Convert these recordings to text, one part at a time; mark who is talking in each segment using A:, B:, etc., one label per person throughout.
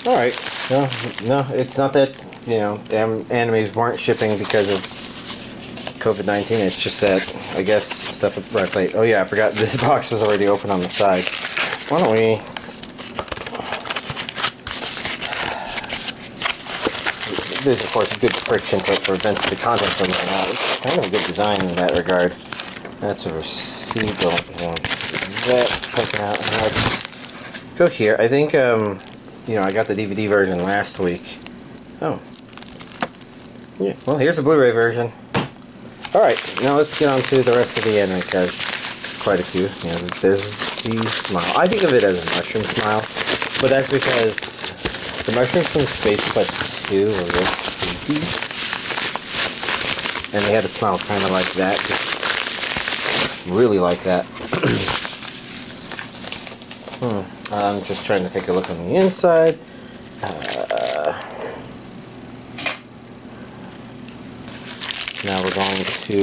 A: Alright. No, it's not that, you know, animes weren't shipping because of COVID-19. It's just that, I guess, stuff with right plate. Oh yeah, I forgot this box was already open on the side. Why don't we... This is, of course, good friction so it prevents the contents from running out. It's kind of a good design in that regard. That's a receipt. That poking out. Let's go here. I think, you know, I got the DVD version last week. Oh. Yeah, well, here's the Blu-ray version. Alright, now let's get on to the rest of the anime, because quite a few. You know, there's the smile. I think of it as a mushroom smile, but that's because the mushrooms from Space Quest 2 were real creepy. And they had a smile kind of like that. Just really like that. I'm just trying to take a look on the inside. Now we're going to...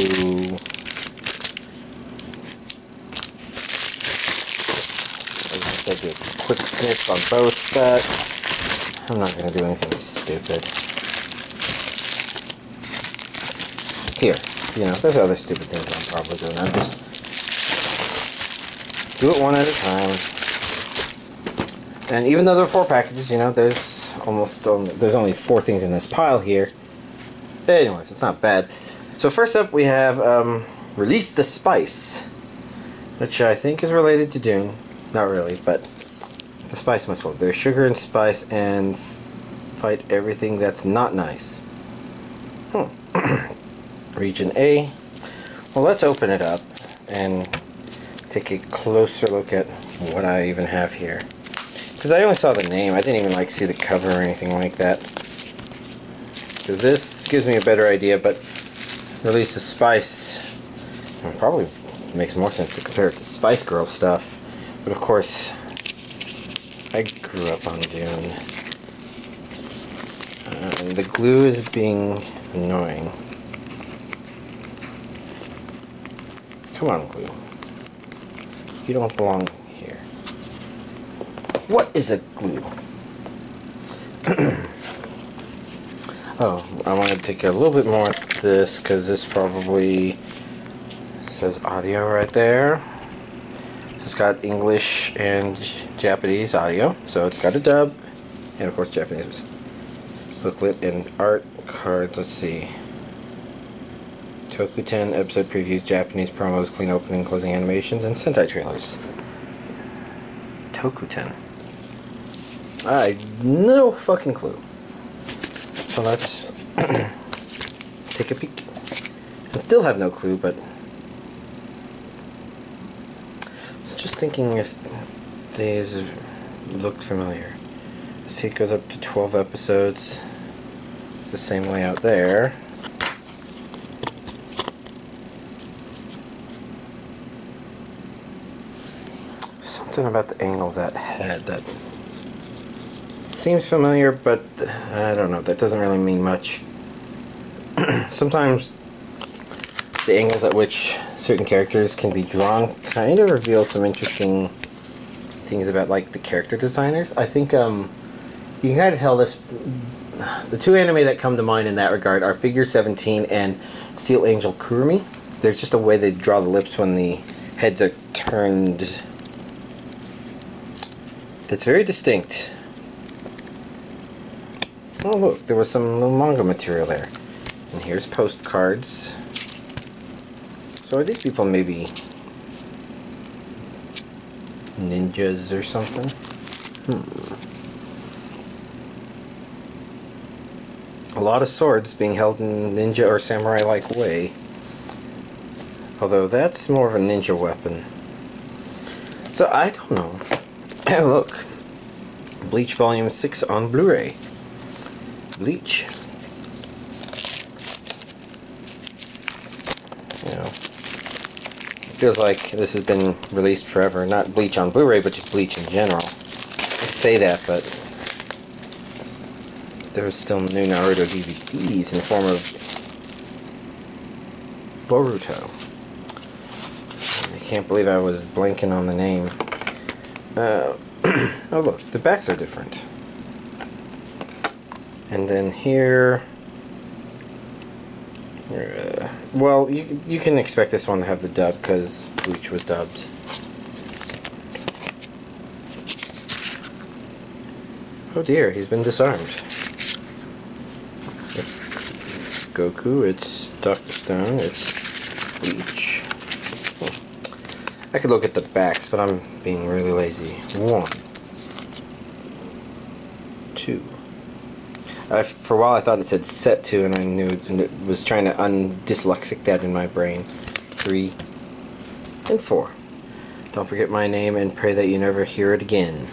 A: do a quick sniff on both sets. I'm not going to do anything stupid. Here, you know, there's other stupid things I'm probably doing. I'm just do it one at a time. And even though there are 4 packages, you know, there's only 4 things in this pile here. Anyways, it's not bad. So first up, we have Release the Spyce, which I think is related to Dune. Not really, but the Spyce must flow. There's sugar and spice and fight everything that's not nice. Region A. Well, let's open it up and take a closer look at what I even have here. Because I only saw the name. I didn't even like see the cover or anything like that. Because this gives me a better idea, but Release the Spyce probably makes more sense to compare it to Spice Girl stuff. But of course, I grew up on Dune. And the glue is being annoying. Come on, glue. You don't belong here. What is a glue? Oh, I want to take a little bit more of this because this probably says audio right there. So it's got English and Japanese audio. So it's got a dub and of course Japanese booklet and art cards. Let's see. Tokuten episode previews, Japanese promos, clean opening and closing animations, and Sentai trailers. Tokuten. I have no fucking clue. So let's take a peek. I still have no clue, but I was just thinking if these looked familiar. See, it goes up to 12 episodes. It's the same way out there. Something about the angle of that head that seems familiar, but I don't know, that doesn't really mean much. Sometimes the angles at which certain characters can be drawn kind of reveal some interesting things about like the character designers. I think you can kind of tell this. The 2 anime that come to mind in that regard are Figure 17 and Steel Angel Kurumi. There's just a way they draw the lips when the heads are turned that's very distinct. Oh look, there was some little manga material there. And here's postcards. So are these people maybe ninjas or something? A lot of swords being held in ninja or samurai-like way. Although that's more of a ninja weapon. So I don't know. And look. Bleach Volume 6 on Blu-ray. Bleach. You know, feels like this has been released forever. Not Bleach on Blu-ray, but just Bleach in general. I say that, but there's still new Naruto DVDs in the form of Boruto. I can't believe I was blanking on the name. Oh look, the backs are different. And then here, well, you can expect this one to have the dub because Bleach was dubbed. Oh dear, he's been disarmed. It's Goku, it's Dr. Stone, it's Bleach. I could look at the backs, but I'm being really lazy. 1, 2. For a while I thought it said set 2, and I knew it was trying to undyslexic that in my brain. 3 and 4. Don't forget my name and pray that you never hear it again.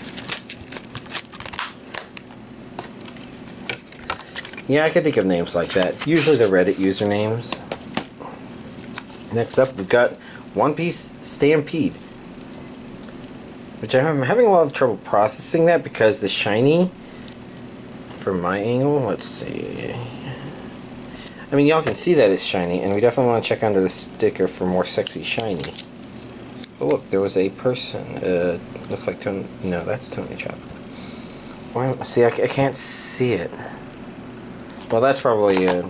A: Yeah, I could think of names like that. Usually the Reddit usernames. Next up, we've got Piece Stampede, which I'm having a lot of trouble processing that because the shiny, from my angle, let's see. I mean, y'all can see that it's shiny, and we definitely want to check under the sticker for more sexy shiny. Oh look, there was a person. Looks like Tony. No, that's Tony Chopper. Why? See, I can't see it. Well, that's probably a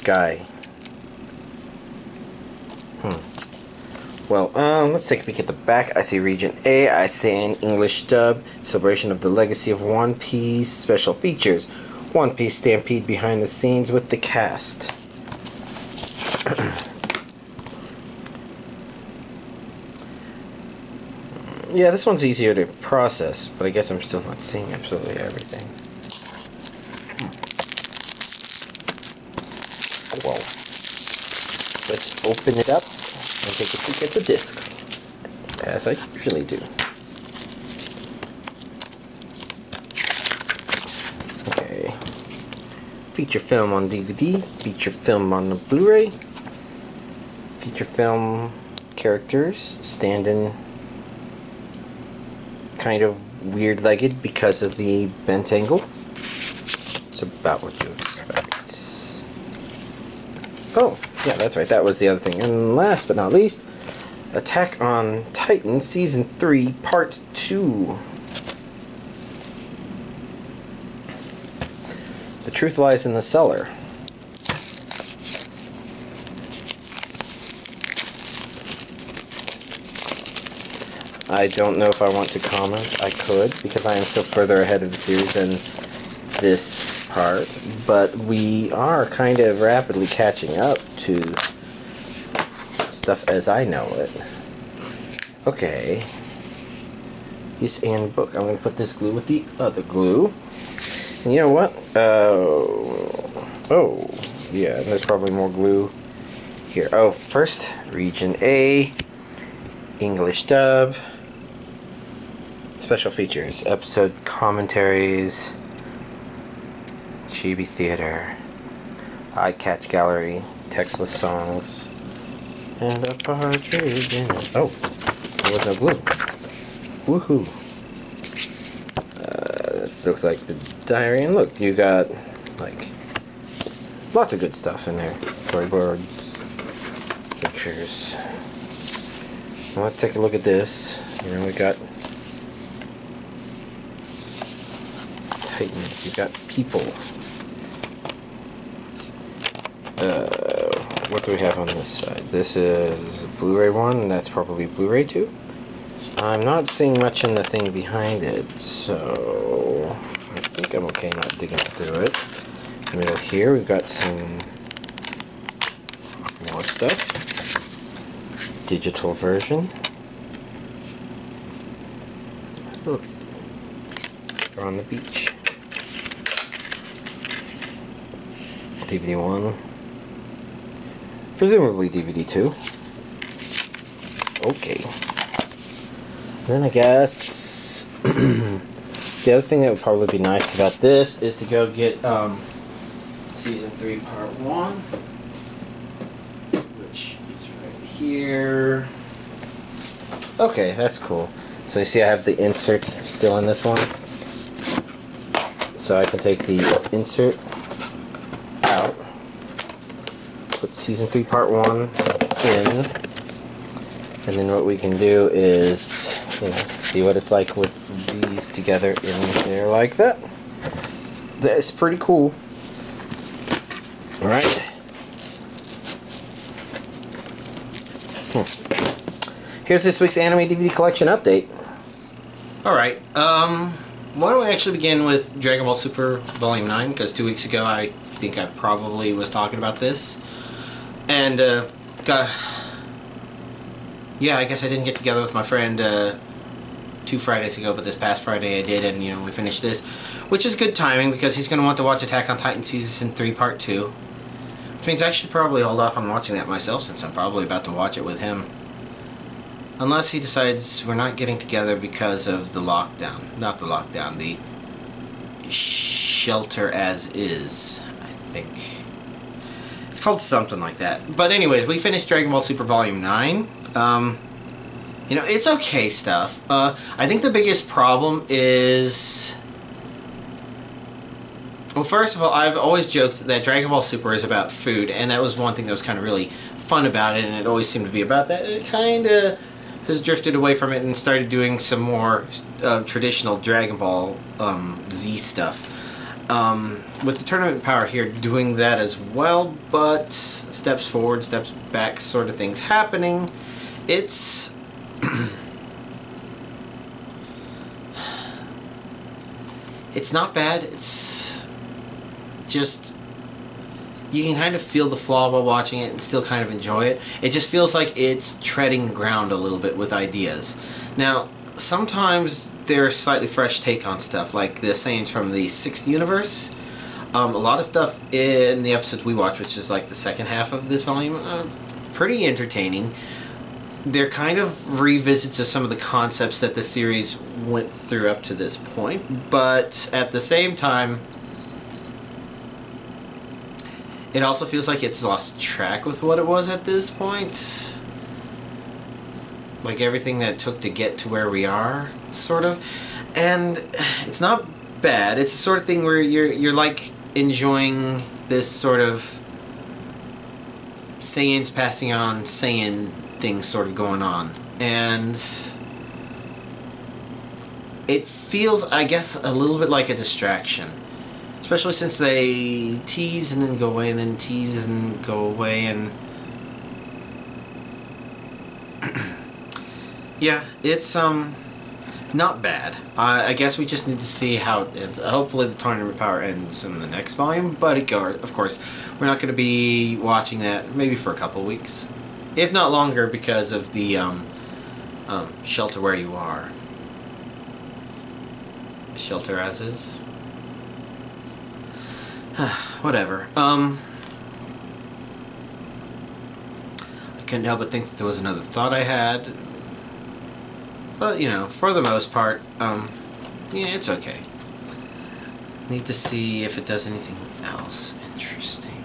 A: guy. Well, let's take a peek at the back. I see Region A. I see an English dub. Celebration of the legacy of One Piece. Special features. Piece Stampede behind the scenes with the cast. Yeah, this one's easier to process, but I guess I'm still not seeing absolutely everything. Whoa. Let's open it up and take a peek at the disc, as I usually do. Okay. Feature film on DVD, feature film on the Blu-ray, feature film characters standing kind of weird-legged because of the bent angle. It's about what you expect. Oh, yeah, that's right. That was the other thing. And last but not least, Attack on Titan Season 3, Part 2. The truth lies in the cellar. I don't know if I want to comment. I could, because I am still further ahead of the series than this part, but we are kind of rapidly catching up to stuff as I know it. Okay. Use and book. I'm going to put this glue with the other glue. And you know what? Oh, yeah, there's probably more glue here. Oh, first, Region A, English dub, special features, episode commentaries, Chibi Theater, Eye Catch Gallery, textless songs, and a partridge in it. Oh, there was no glue. Woohoo! This looks like the diary, and look, you got like lots of good stuff in there. Storyboards, pictures. Well, let's take a look at this. You know, we got Titans. You got people. What do we have on this side? This is a Blu-ray one, and that's probably Blu-ray 2. I'm not seeing much in the thing behind it, so I think I'm okay not digging through it. In the middle here, we've got some more stuff. Digital version. Look, we're on the beach. DVD 1. Presumably DVD 2. Okay. Then I guess the other thing that would probably be nice about this is to go get Season 3 Part 1, which is right here. Okay, that's cool. So you see I have the insert still in this one. So I can take the insert out, put Season 3 Part 1 in, and then what we can do is, you know, see what it's like with these together in there like that. That's pretty cool. Alright. Here's this week's anime DVD collection update.
B: Alright, why don't we actually begin with Dragon Ball Super Volume 9, because 2 weeks ago I think I probably was talking about this. And, yeah, I guess I didn't get together with my friend 2 Fridays ago, but this past Friday I did, and, you know, we finished this. Which is good timing, because he's going to want to watch Attack on Titan Season 3 Part 2. Which means I should probably hold off on watching that myself, since I'm probably about to watch it with him. Unless he decides we're not getting together because of the lockdown. Not the lockdown, the shelter as is, I think. It's called something like that. But anyways, we finished Dragon Ball Super Volume 9. You know, it's okay stuff. I think the biggest problem is... Well, first of all, I've always joked that Dragon Ball Super is about food, and that was one thing that was kind of really fun about it, and it always seemed to be about that. It kind of has drifted away from it and started doing some more traditional Dragon Ball Z stuff. With the Tournament Power here doing that as well, but steps forward, steps back sort of things happening. It's... it's not bad, it's just... you can kind of feel the flaw while watching it and still kind of enjoy it. It just feels like it's treading ground a little bit with ideas. Now, sometimes there's a slightly fresh take on stuff, like the sayings from the 6th universe. A lot of stuff in the episodes we watch, which is like the second half of this volume, pretty entertaining. They're kind of revisits of some of the concepts that the series went through up to this point, but at the same time, it also feels like it's lost track with what it was at this point. Like everything that it took to get to where we are, sort of. And it's not bad. It's the sort of thing where you're like enjoying this sort of Saiyans passing on Saiyan thing sort of going on. And it feels, I guess, a little bit like a distraction. Especially since they tease and then go away and then tease and go away, and yeah, it's not bad. I guess we just need to see how it ends. Hopefully the Tournament Power ends in the next volume, but of course we're not going to be watching that maybe for a couple of weeks, if not longer, because of the shelter where you are. Shelter as is. Whatever. I couldn't help but think that there was another thought I had. But, you know, for the most part, yeah, it's okay. Need to see if it does anything else interesting.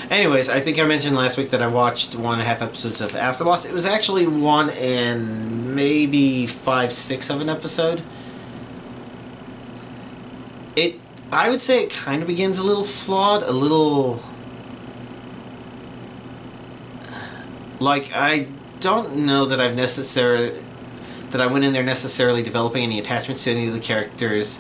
B: Anyways, I think I mentioned last week that I watched 1.5 episodes of Afterlost. It was actually 1 and maybe 5/6 of an episode. I would say it kind of begins a little flawed, a little... like, I don't know that I went in there necessarily developing any attachments to any of the characters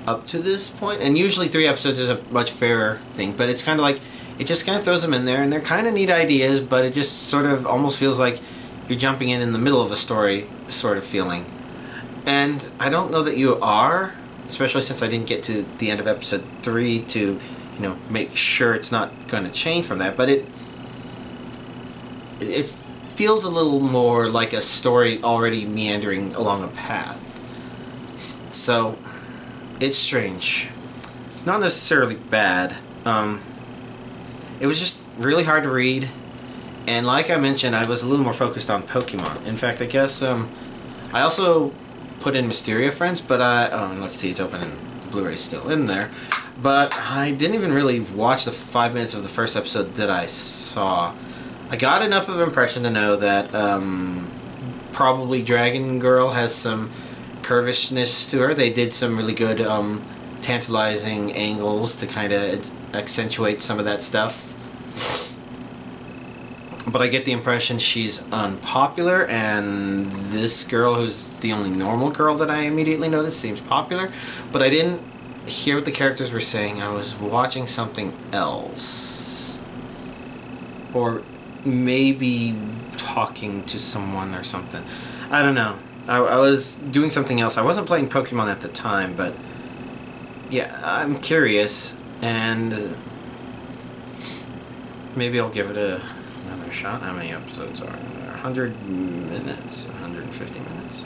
B: up to this point. And usually 3 episodes is a much fairer thing, but it's kind of like, it just kind of throws them in there, and they're kind of neat ideas, but it just sort of almost feels like you're jumping in the middle of a story sort of feeling. And I don't know that you are, especially since I didn't get to the end of episode 3 to, you know, make sure it's not going to change from that. But it feels a little more like a story already meandering along a path. So, it's strange. Not necessarily bad. It was just really hard to read. And like I mentioned, I was a little more focused on Pokemon. In fact, I guess I also put in Mysteria Friends, but look, see, it's open and the Blu-ray's still in there. But I didn't even really watch the 5 minutes of the first episode that I saw. I got enough of an impression to know that probably Dragon Girl has some curvishness to her. They did some really good tantalizing angles to kind of accentuate some of that stuff. but I get the impression she's unpopular, and this girl, who's the only normal girl that I immediately noticed, seems popular. But I didn't hear what the characters were saying. I was watching something else. Or maybe talking to someone or something. I don't know. I was doing something else. I wasn't playing Pokemon at the time, but yeah, I'm curious, and maybe I'll give it another shot. How many episodes are there? 100 minutes, 150 minutes.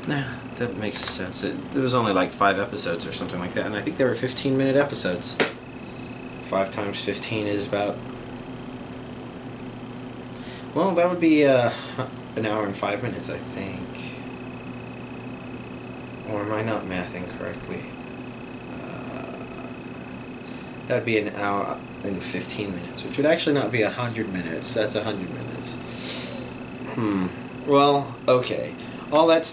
B: Nah, that makes sense. There was only like 5 episodes or something like that, and I think they were 15-minute episodes. 5 times 15 is about... Well, that would be an hour and 5 minutes, I think. Or am I not mathing correctly? That'd be an hour and 15 minutes, which would actually not be 100 minutes. That's 100 minutes. Well, okay. All that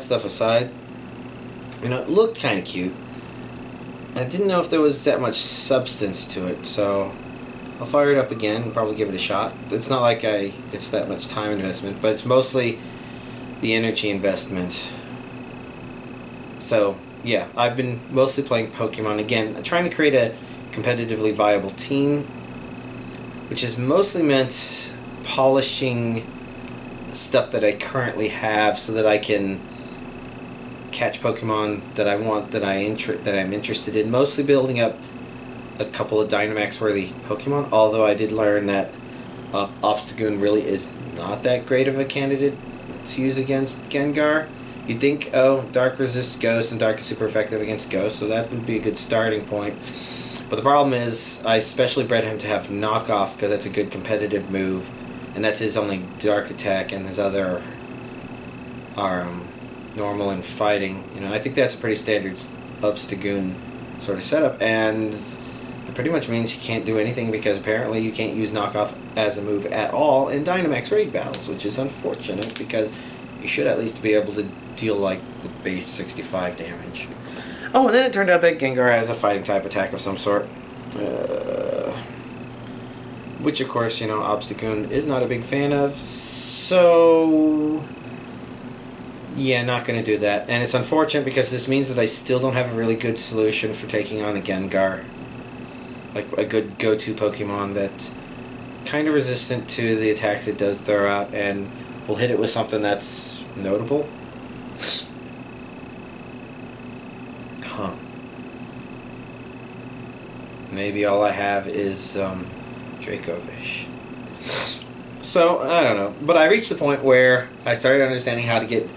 B: stuff aside, you know, it looked kind of cute. I didn't know if there was that much substance to it, so I'll fire it up again and probably give it a shot. It's not like it's that much time investment, but it's mostly the energy investment. So, yeah, I've been mostly playing Pokemon. Again, trying to create a competitively viable team, which is mostly meant polishing stuff that I currently have so that I can catch Pokemon that I want, that I'm interested in. Mostly building up a couple of Dynamax-worthy Pokemon, although I did learn that Obstagoon really is not that great of a candidate to use against Gengar. You'd think, oh, Dark resists Ghost and Dark is super effective against Ghost, so that would be a good starting point. But the problem is, I specially bred him to have Knockoff because that's a good competitive move, and that's his only Dark attack, and his other are normal and fighting. You know, I think that's a pretty standard Obstagoon sort of setup, and it pretty much means you can't do anything because apparently you can't use Knockoff as a move at all in Dynamax raid battles, which is unfortunate because you should at least be able to deal like the base 65 damage. Oh, and then it turned out that Gengar has a fighting type attack of some sort. Which of course, you know, Obstagoon is not a big fan of, so yeah, not going to do that. And it's unfortunate because this means that I still don't have a really good solution for taking on a Gengar. Like a good go-to Pokemon that's kind of resistant to the attacks it does throw out and will hit it with something that's notable. Huh. Maybe all I have is Dracovish. So, I don't know. But I reached the point where I started understanding how to get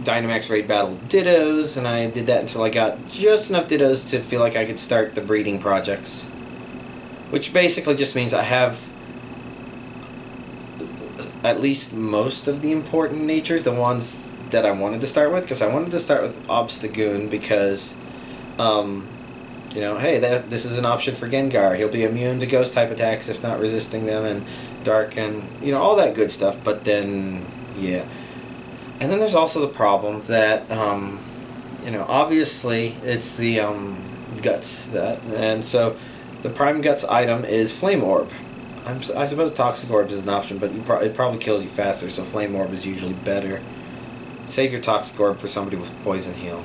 B: Dynamax Raid Battle Dittos, and I did that until I got just enough Dittos to feel like I could start the breeding projects. Which basically just means I have at least most of the important natures, the ones that I wanted to start with, because I wanted to start with Obstagoon because, you know, hey, this is an option for Gengar. He'll be immune to Ghost-type attacks if not resisting them, and Dark, and, you know, all that good stuff, but then, yeah. And then there's also the problem that, you know, obviously it's the Guts, and so the Prime Guts item is Flame Orb. I suppose Toxic Orb is an option, but it probably kills you faster, so Flame Orb is usually better. Save your Toxic Orb for somebody with Poison Heal.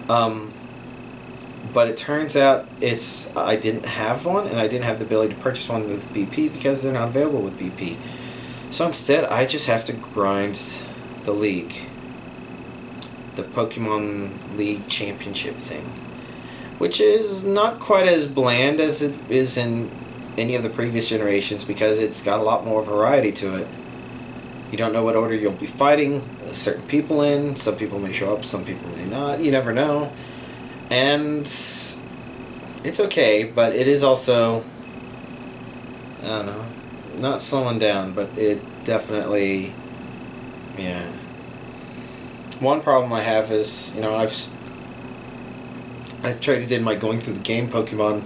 B: But it turns out I didn't have one, and I didn't have the ability to purchase one with BP because they're not available with BP. So instead, I just have to grind the league. The Pokemon League Championship thing. Which is not quite as bland as it is in any of the previous generations because it's got a lot more variety to it. You don't know what order you'll be fighting certain people in. Some people may show up, some people may not. You never know. And it's okay, but it is also, I don't know, not slowing down, but it definitely, yeah. One problem I have is, you know, I've traded in my going through the game Pokemon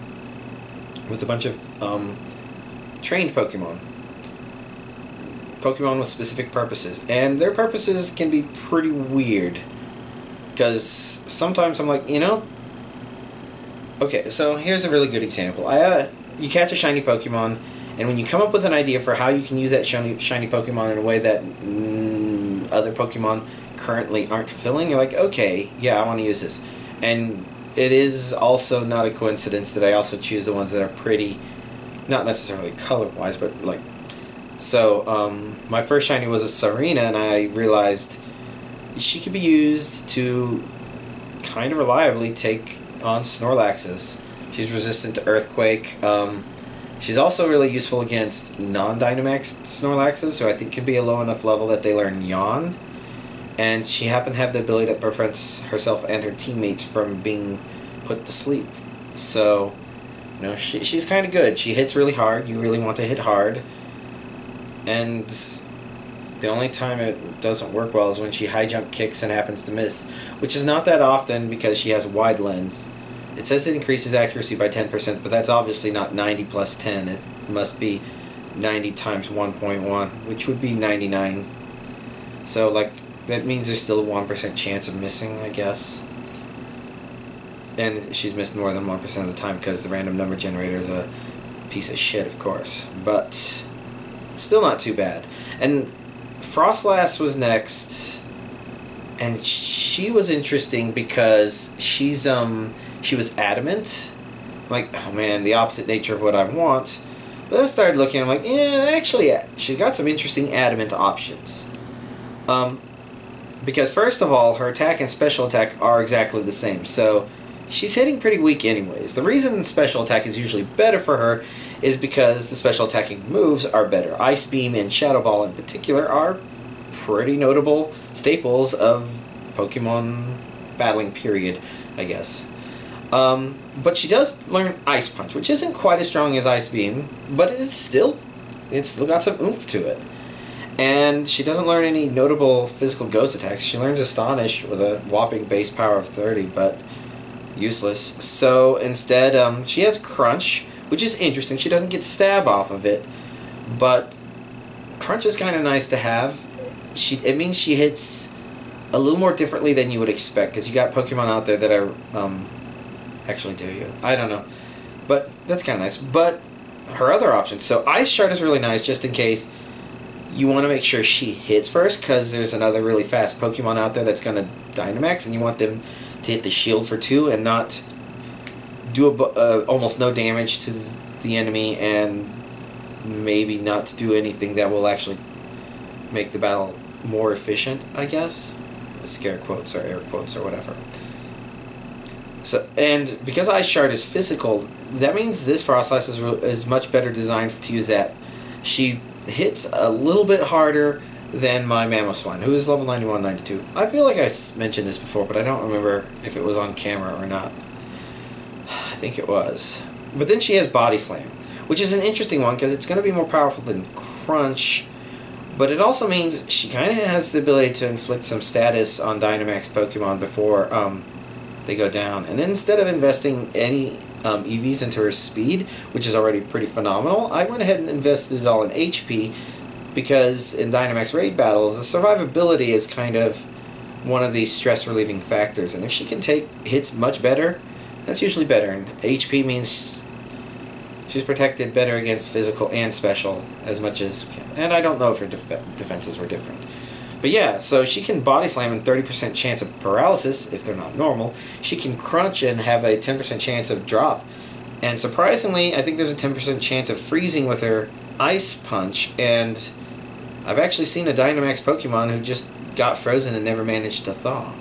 B: with a bunch of trained Pokemon. Pokemon with specific purposes. And their purposes can be pretty weird. Because sometimes I'm like, you know, Okay, so here's a really good example. You catch a shiny Pokemon, and when you come up with an idea for how you can use that shiny Pokemon in a way that other Pokemon currently aren't fulfilling, you're like, okay, yeah, I want to use this. And it is also not a coincidence that I also choose the ones that are pretty, not necessarily color-wise, but like, so my first shiny was a Serena, and I realized she could be used to kind of reliably take on Snorlaxes. She's resistant to Earthquake. She's also really useful against non-Dynamax Snorlaxes, who I think can be a low enough level that they learn Yawn. And she happened to have the ability that prevents herself and her teammates from being put to sleep. So, you know, she's kind of good. She hits really hard. You really want to hit hard. And the only time it doesn't work well is when she high jump kicks and happens to miss, which is not that often because she has a wide lens. It says it increases accuracy by 10%, but that's obviously not 90 plus 10. It must be 90 times 1.1, which would be 99. So, like, that means there's still a 1% chance of missing, I guess. And she's missed more than 1% of the time because the random number generator is a piece of shit, of course. But still not too bad. And Frostlass was next, and she was interesting because she was adamant. Like, oh man, the opposite nature of what I want. But then I started looking, I'm like, yeah, actually, yeah, she's got some interesting adamant options. Because first of all, her attack and special attack are exactly the same, so she's hitting pretty weak anyways. The reason special attack is usually better for her is because the special attacking moves are better. Ice Beam and Shadow Ball in particular are pretty notable staples of Pokemon battling period, I guess. But she does learn Ice Punch, which isn't quite as strong as Ice Beam, but it's still got some oomph to it. And she doesn't learn any notable physical ghost attacks. She learns Astonish with a whopping base power of 30, but useless. So instead, she has Crunch, which is interesting. She doesn't get Stab off of it, but Crunch is kind of nice to have. It means she hits a little more differently than you would expect, because you got Pokemon out there that are, actually do you? I don't know. But that's kind of nice. But her other options, so Ice Shard is really nice just in case you want to make sure she hits first, because there's another really fast Pokemon out there that's going to Dynamax, and you want them to hit the shield for 2 and not do almost no damage to the enemy, and maybe not to do anything that will actually make the battle more efficient, I guess. Scare quotes or air quotes or whatever. So, and because Ice Shard is physical, that means this Frostlass is much better designed to use that. She hits a little bit harder than my Mamoswine, who is level 91, 92. I feel like I mentioned this before, but I don't remember if it was on camera or not. I think it was. But then she has Body Slam, which is an interesting one because it's going to be more powerful than Crunch, but it also means she kind of has the ability to inflict some status on Dynamax Pokemon before they go down. And then instead of investing any EVs into her speed, which is already pretty phenomenal, I went ahead and invested it all in HP, because in Dynamax raid battles, the survivability is kind of one of these stress-relieving factors, and if she can take hits much better, that's usually better, and HP means she's protected better against physical and special as much as can. And I don't know if her defenses were different. But yeah, so she can Body Slam and 30% chance of paralysis if they're not normal. She can Crunch and have a 10% chance of drop. And surprisingly, I think there's a 10% chance of freezing with her Ice Punch. And I've actually seen a Dynamax Pokemon who just got frozen and never managed to thaw.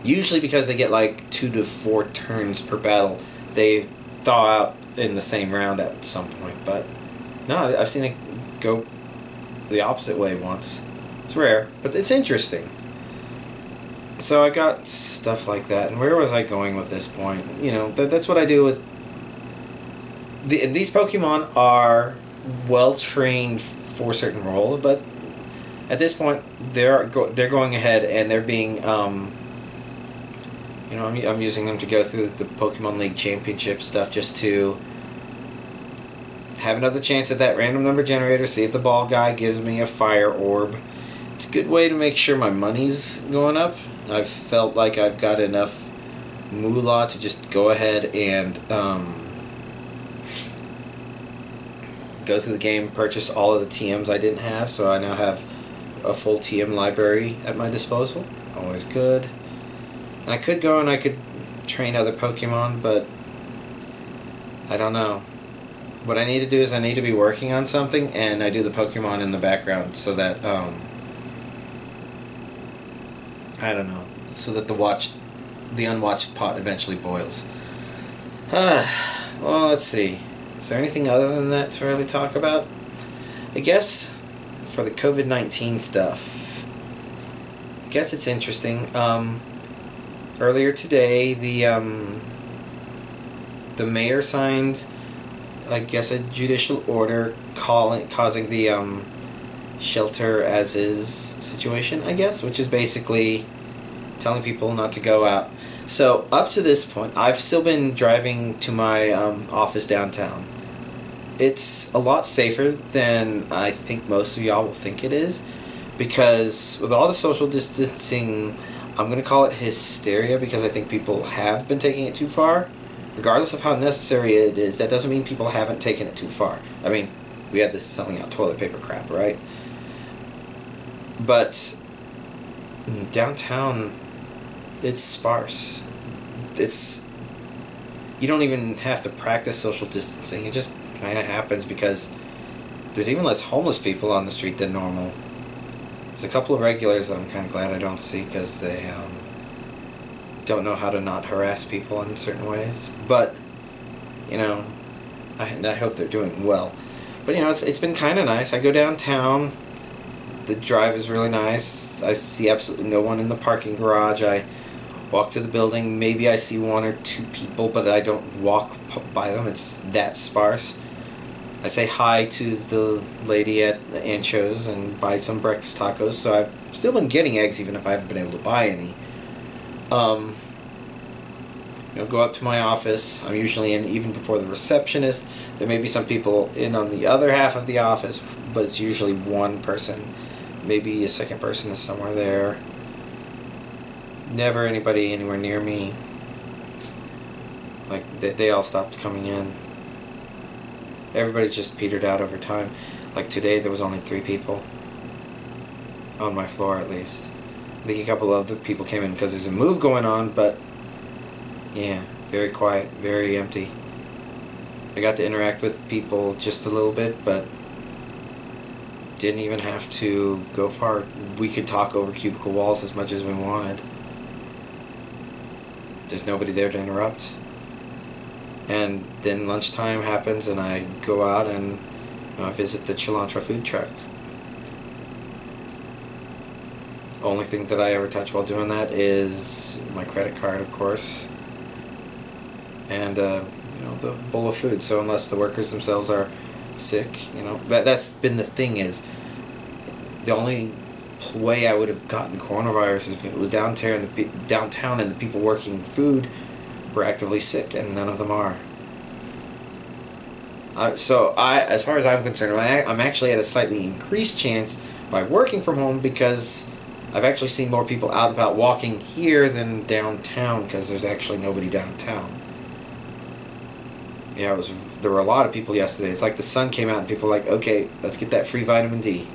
B: Usually because they get like 2 to 4 turns per battle, they thaw out in the same round at some point. But no, I've seen it go the opposite way once. It's rare, but it's interesting. So I got stuff like that, and where was I going with this point? You know, that's what I do with these Pokemon are well trained for certain roles, but at this point they're going ahead and they're being you know, I'm using them to go through the Pokemon League Championship stuff just to have another chance at that random number generator, see if the ball guy gives me a fire orb. It's a good way to make sure my money's going up. I've felt like I've got enough moolah to just go ahead and go through the game, purchase all of the TMs I didn't have, so I now have a full TM library at my disposal. Always good. And I could go and I could train other Pokemon, but I don't know. What I need to do is I need to be working on something, and I do the Pokemon in the background so that, I don't know, so that the unwatched pot eventually boils. Well, let's see. Is there anything other than that to really talk about? I guess for the COVID-19 stuff, I guess it's interesting. Earlier today, the mayor signed, I guess, a judicial order causing the shelter as is situation, I guess, which is basically telling people not to go out. So up to this point, I've still been driving to my office downtown. It's a lot safer than I think most of y'all will think it is, because with all the social distancing, I'm going to call it hysteria, because I think people have been taking it too far. Regardless of how necessary it is, that doesn't mean people haven't taken it too far. I mean, we had this selling out toilet paper crap, right? But downtown, it's sparse. You don't even have to practice social distancing. It just kind of happens because there's even less homeless people on the street than normal. There's a couple of regulars that I'm kind of glad I don't see, because they don't know how to not harass people in certain ways. But, you know, I hope they're doing well. But, you know, it's been kind of nice. I go downtown. The drive is really nice. I see absolutely no one in the parking garage. I walk to the building. Maybe I see one or two people, but I don't walk by them. It's that sparse. I say hi to the lady at the Ancho's and buy some breakfast tacos. So I've still been getting eggs, even if I haven't been able to buy any. You know, go up to my office. I'm usually in even before the receptionist. There may be some people in on the other half of the office, but it's usually one person. Maybe a second person is somewhere there. Never anybody anywhere near me. Like, they all stopped coming in. Everybody's just petered out over time. Like today, there was only 3 people. On my floor, at least. I think a couple of other people came in because there's a move going on, but yeah, very quiet, very empty. I got to interact with people just a little bit, but didn't even have to go far. We could talk over cubicle walls as much as we wanted. There's nobody there to interrupt. And then lunchtime happens and I go out and I visit the Cilantro food truck. Only thing that I ever touch while doing that is my credit card, of course, and you know, the bowl of food. So unless the workers themselves are sick, you know, that's been the thing, is the only way I would have gotten coronavirus is if it was downtown and the people working food were actively sick, and none of them are. So as far as I'm concerned, I'm actually at a slightly increased chance by working from home, because I've actually seen more people out and about walking here than downtown, because there's actually nobody downtown. Yeah, there were a lot of people yesterday. It's like the sun came out and people were like, okay, let's get that free vitamin D.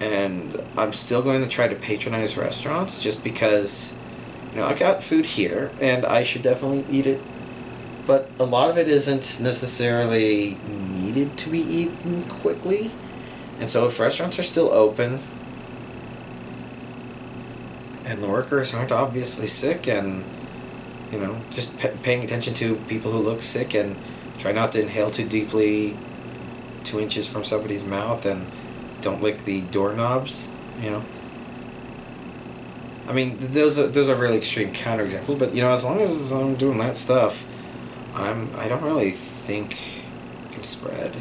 B: And I'm still going to try to patronize restaurants, just because, you know, I got food here and I should definitely eat it, but a lot of it isn't necessarily needed to be eaten quickly. And so if restaurants are still open and the workers aren't obviously sick, and, you know, just paying attention to people who look sick and try not to inhale too deeply 2 inches from somebody's mouth, and don't lick the doorknobs, you know. I mean, those are really extreme counterexamples, but, you know, as long as I'm doing that stuff, I don't really think it'll spread.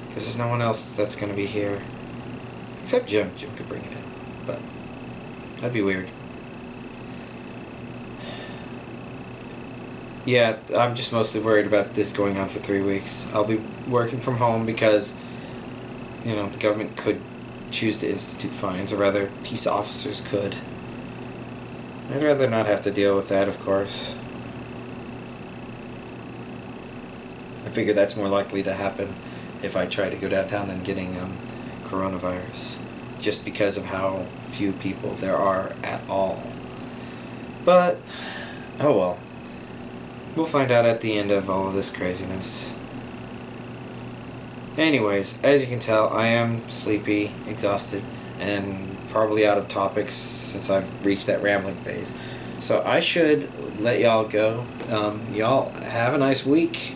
B: Because there's no one else that's going to be here. Except Jim. Jim could bring it in. But that'd be weird. Yeah, I'm just mostly worried about this going on for 3 weeks. I'll be working from home because, you know, the government could choose to institute fines, or rather, peace officers could. I'd rather not have to deal with that, of course. I figure that's more likely to happen if I try to go downtown than getting coronavirus, just because of how few people there are at all. But, oh well. We'll find out at the end of all of this craziness. Anyways, as you can tell, I am sleepy, exhausted, and probably out of topics since I've reached that rambling phase. So I should let y'all go. Y'all have a nice week.